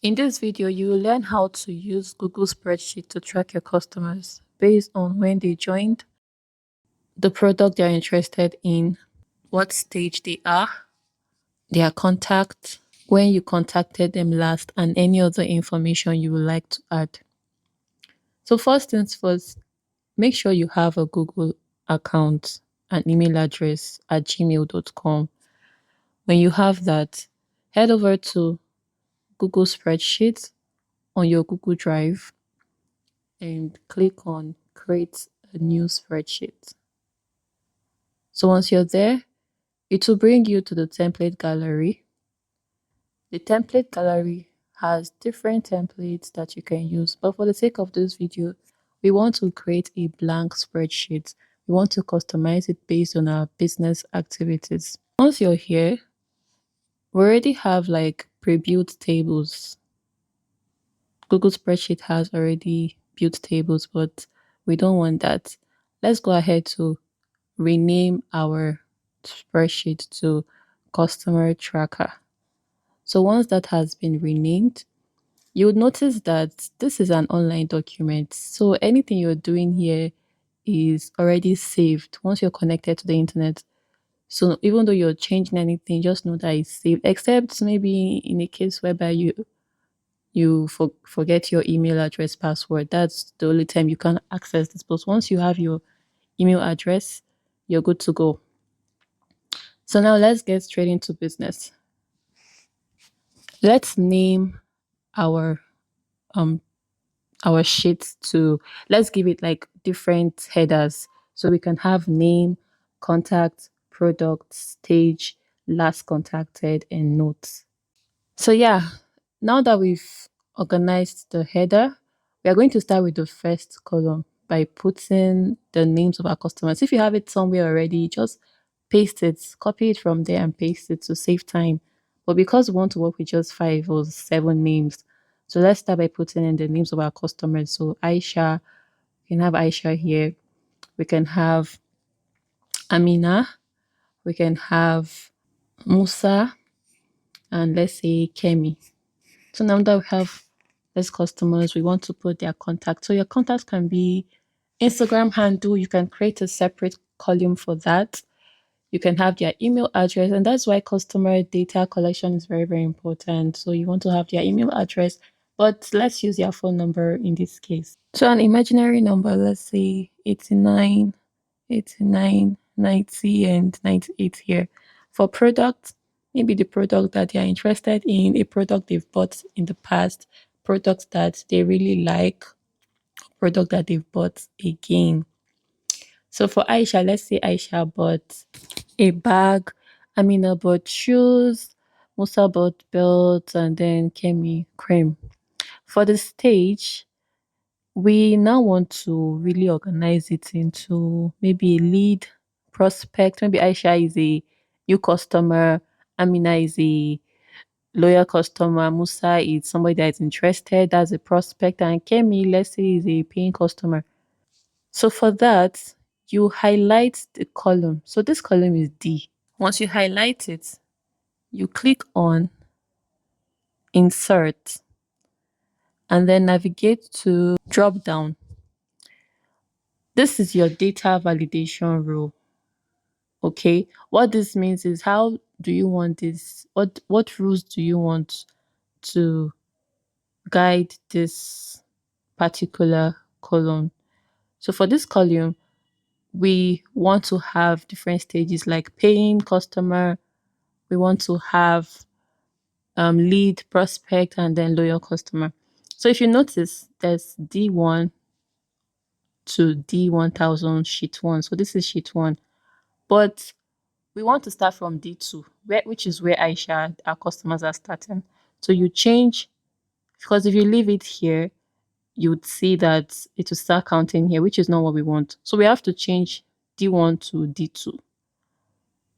In this video, you will learn how to use Google Spreadsheet to track your customers based on when they joined, the product they're interested in, what stage they are, their contact, when you contacted them last, and any other information you would like to add. So first things first, make sure you have a Google account and email address at gmail.com. When you have that, head over to Google Spreadsheet on your Google Drive and click on create a new spreadsheet. So once you're there, it will bring you to the template gallery. The template gallery has different templates that you can use, but for the sake of this video, we want to create a blank spreadsheet. We want to customize it based on our business activities. Once you're here, we already have like pre-built tables. Google Spreadsheet has already built tables, but we don't want that. Let's go ahead to rename our spreadsheet to customer tracker. So once that has been renamed, you would notice that this is an online document. So anything you're doing here is already saved once you're connected to the internet. So even though you're changing anything, just know that it's saved, except maybe in a case whereby you forget your email address password. That's the only time you can access this. But once you have your email address, you're good to go. So now let's get straight into business. Let's name our sheet to, let's give it like different headers so we can have name, contact, product, stage, last contacted, and notes. So yeah, now that we've organized the header, we are going to start with the first column by putting the names of our customers. If you have it somewhere already, just paste it, copy it from there and paste it to save time. But because we want to work with just 5 or 7 names, so let's start by putting in the names of our customers. So Aisha, we can have Aisha here. We can have Amina. We can have Musa. And let's say Kemi. So now that we have these customers, we want to put their contact. So your contact can be Instagram handle. You can create a separate column for that. You can have their email address, and that's why customer data collection is very, very important. So you want to have their email address, but let's use their phone number in this case. So an imaginary number, let's say 89, 89, 90, and 98 here. For product, maybe the product that they are interested in, a product they've bought in the past, product that they really like, product that they've bought again. So for Aisha, let's say Aisha bought a bag, Amina bought shoes, Musa bought belts, and then Kemi cream. For the stage, we now want to really organize it into maybe a lead, prospect. Maybe Aisha is a new customer, Amina is a loyal customer, Musa is somebody that is interested, that's a prospect, and Kemi, let's say, is a paying customer. So for that, you highlight the column. So this column is D. Once you highlight it, you click on Insert and then navigate to drop down. This is your data validation rule. Okay, what this means is, how do you want this? What rules do you want to guide this particular column? So for this column, we want to have different stages like paying customer. We want to have lead, prospect, and then loyal customer. So if you notice, there's D1 to D1000 sheet 1. So this is sheet 1. But we want to start from D2, which is where Aisha, our customers, are starting. So you change, because if you leave it here, you would see that it will start counting here, which is not what we want. So we have to change D1 to D2.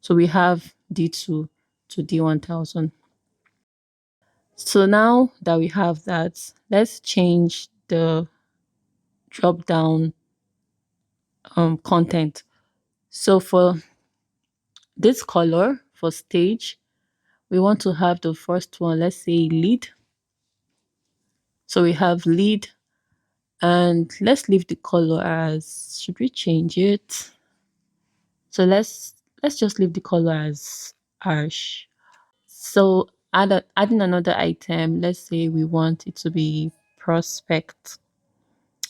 So we have D2 to D1000. So now that we have that, let's change the drop down content. So for this color, for stage, we want to have the first one, let's say lead. So we have lead, and let's leave the color as, should we change it? So let's just leave the color as ash. So adding another item, let's say we want it to be prospect.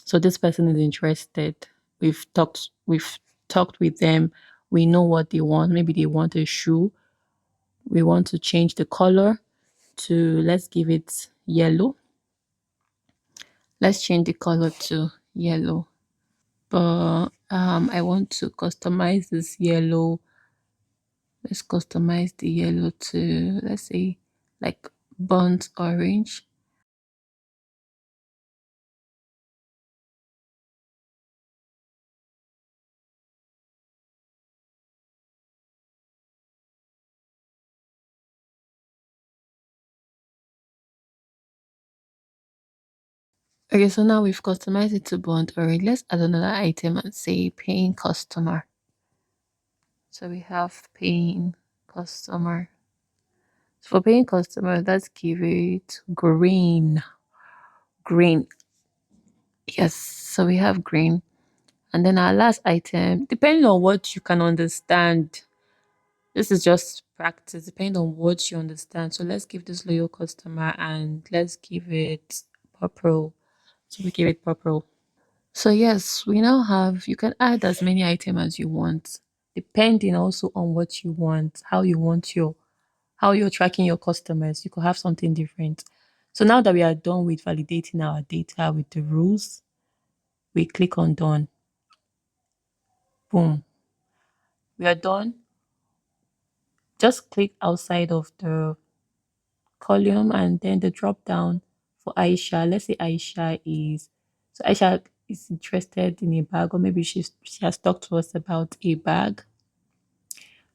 So this person is interested. We've talked with them. We know what they want. Maybe they want a shoe. We want to change the color to, let's give it yellow. Let's change the color to yellow. But I want to customize this yellow. Let's customize the yellow to, let's say, like burnt orange. Okay, so now we've customized it to burnt orange. Let's add another item and say paying customer. So we have paying customer. For paying customer, let's give it green. Green. Yes, so we have green. And then our last item, depending on what you can understand, this is just practice, depending on what you understand. So let's give this loyal customer and let's give it purple. So we give it purple. So yes, we now have, you can add as many items as you want, depending also on what you want, how you're tracking your customers. You could have something different. So now that we are done with validating our data with the rules, we click on done. Boom. We are done. Just click outside of the column and then the drop down for Aisha. Let's say Aisha is interested in a bag, or maybe she has talked to us about a bag.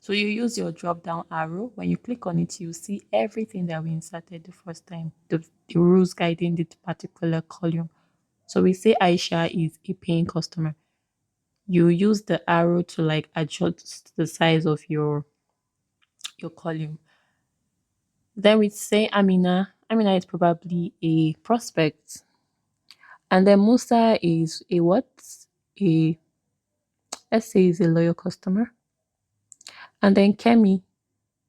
So you use your drop down arrow. When you click on it, you see everything that we inserted the first time, the rules guiding the particular column. So we say Aisha is a paying customer. You use the arrow to like adjust the size of your column. Then we say Amina. Amina is probably a prospect. And then Musa is a what? A, let's say, is a loyal customer. And then Kemi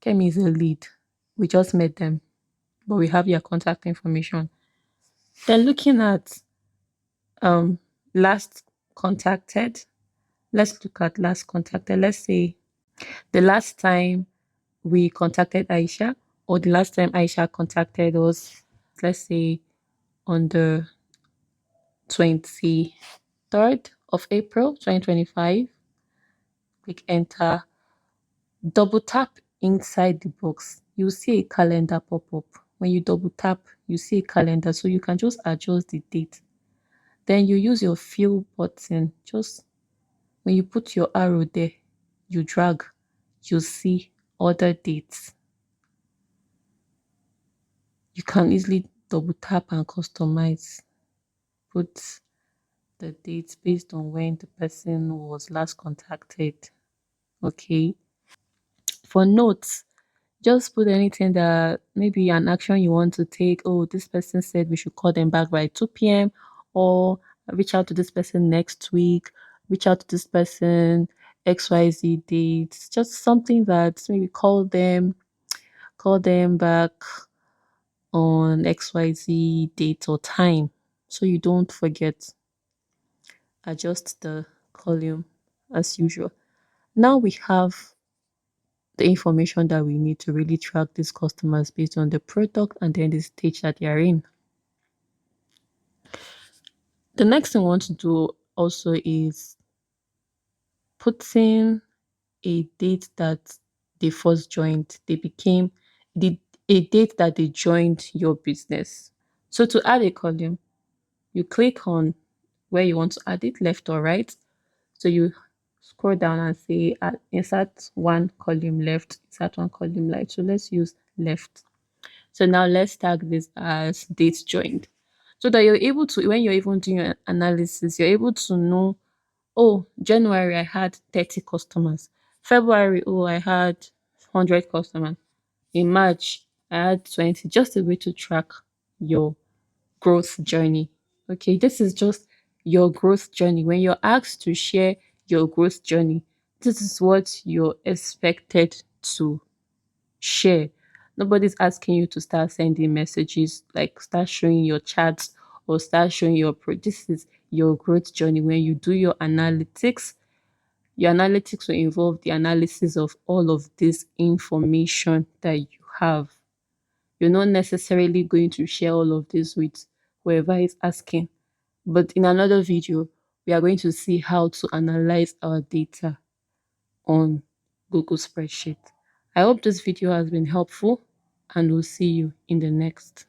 is a lead. We just met them, but we have their contact information. Then looking at um last contacted, let's look at last contacted. Let's say the last time we contacted Aisha, or the last time Aisha contacted us, let's say on the 23rd of April 2025. Click enter. Double tap inside the box. You see a calendar pop up. When you double tap, you see a calendar, so you can just adjust the date. Then you use your fill button. Just when you put your arrow there, you drag, you see other dates. You can easily double tap and customize. Put the dates based on when the person was last contacted. Okay. For notes, just put anything that maybe an action you want to take. Oh, this person said we should call them back by 2 p.m. Or reach out to this person next week, reach out to this person XYZ dates. Just something that maybe call them back on XYZ date or time. So you don't forget. Adjust the column as usual. Now we have the information that we need to really track these customers based on the product and then the stage that they are in. The next thing we want to do also is putting a date that they first joined, they became the a date that they joined your business. So to add a column, you click on where you want to add it, left or right. So you scroll down and say insert one column left, insert one column right. So let's use left. So now let's tag this as date joined, so that you're able to, when you're even doing your analysis, you're able to know, oh, January I had 30 customers. February, oh, I had 100 customers. In March, I had 20. Just a way to track your growth journey. Okay, this is just your growth journey. When you're asked to share your growth journey, this is what you're expected to share. Nobody's asking you to start sending messages, like start showing your chats or start showing your this is your growth journey. When you do your analytics will involve the analysis of all of this information that you have. You're not necessarily going to share all of this with whoever is asking. But in another video, we are going to see how to analyze our data on Google Spreadsheet. I hope this video has been helpful, and we'll see you in the next.